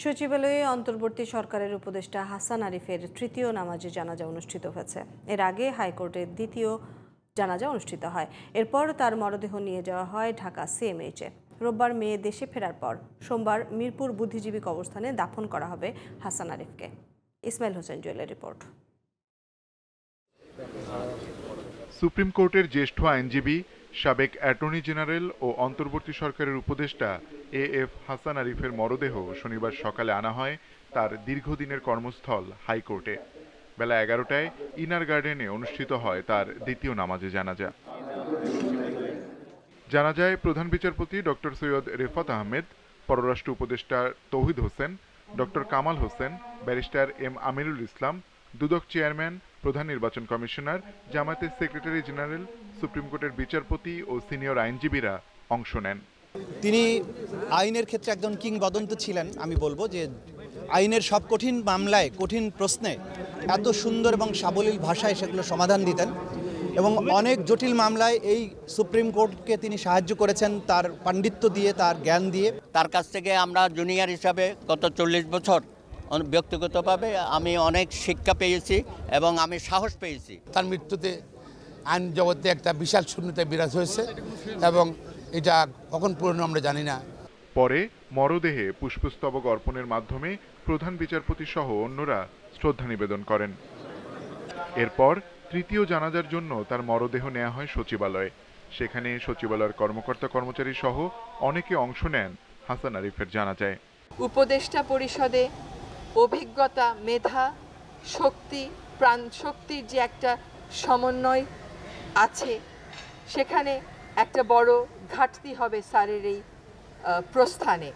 সচিবালয়ে অন্তর্বর্তী সরকারের উপদেষ্টা হাসান আরিফের তৃতীয় নামাজে জানাজা অনুষ্ঠিত হয়েছে। এর আগে হাইকোর্টের দ্বিতীয় জানাজা অনুষ্ঠিত হয়। এরপর তার মরদেহ নিয়ে যাওয়া হয় ঢাকা সিএমএইচে। রোববার মেয়ে দেশে ফেরার পর সোমবার মিরপুর বুদ্ধিজীবী কবরস্থানে দাফন করা হবে হাসান আরিফকে। ইসমাইল হোসেন জুয়েলের রিপোর্ট। সুপ্রিম কোর্টের জ্যেষ্ঠ আইনজীবী, সাবেক অ্যাটর্নি জেনারেল ও অন্তর্বর্তী সরকারের উপদেষ্টা এএফ হাসান আরিফের মরদেহ শনিবার সকালে আনা হয় তার দীর্ঘদিনের কর্মস্থল হাইকোর্টে। বেলা 11টায় ইনার গার্ডেনে অনুষ্ঠিত হয় তার দ্বিতীয় নামাজে জানাজা। জানাজায় প্রধান বিচারপতি ডক্টর সৈয়দ রেফাত আহমেদ, পররাষ্ট্র উপদেষ্টা Touhid Hossain, doctor Kamal Hossain, barrister M Aminul Islam, Dudak chairman, প্রধান নির্বাচন কমিশনার, জামায়াতের সেক্রেটারি জেনারেল, সুপ্রিম কোর্টের বিচারপতি ও সিনিয়র আইনজীবীরা অংশ নেন। তিনি আইনের ক্ষেত্রে একজন কিংবদন্তি ছিলেন। আমি বলবো যে আইনের সব কঠিন মামলায়, কঠিন প্রশ্নে এত সুন্দর এবং সাবলীল ভাষায় সেগুলো সমাধান দিতেন এবং অনেক জটিল মামলায় এই সুপ্রিম কোর্টকে তিনি সাহায্য করেছেন তার পাণ্ডিত্য দিয়ে, তার জ্ঞান দিয়ে। তার কাছ থেকে আমরা জুনিয়র হিসাবে গত 40 বছর ব্যক্তিগতভাবে আমি অনেক শিক্ষা পেয়েছি এবং আমি সাহস পেয়েছি। তার মৃত্যুতে আইন জগতে একটা বিশাল শূন্যতা বিরাজ হয়েছে এবং এটা কখন পূরণ আমরা জানি না। পরে মরদেহে পুষ্পস্তবক অর্পণের মাধ্যমে প্রধান বিচারপতি সহ অন্যরা শ্রদ্ধা নিবেদন করেন। এরপর তৃতীয় জানাজার জন্য তার মরদেহ নেওয়া হয় সচিবালয়ে। সেখানে সচিবালয়ের কর্মকর্তা কর্মচারী সহ অনেকে অংশ নেন হাসান আরিফের জানাজায়। উপদেষ্টা পরিষদে অভিজ্ঞতা, মেধা, শক্তি, প্রাণ শক্তির যে একটা সমন্বয় আছে, সেখানে একটা বড় ঘাটতি হবে স্যারের এই প্রস্থানে।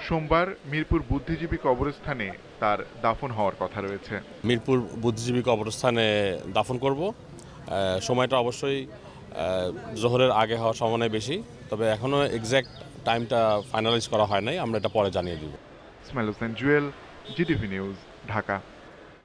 সোমবার মিরপুর বুদ্ধিজীবী কবরস্থানে তার দাফন হওয়ার কথা রয়েছে। মিরপুর বুদ্ধিজীবী কবরস্থানে দাফন করব। সময়টা অবশ্যই জোহরের আগে হওয়ার সম্ভাবনা বেশি, তবে এখনও এক্স্যাক্ট টাইমটা ফাইনালাইজ করা হয় নাই, আমরা এটা পরে জানিয়ে দিব। Ismail Hossain Jewel, GTV news, Dhaka.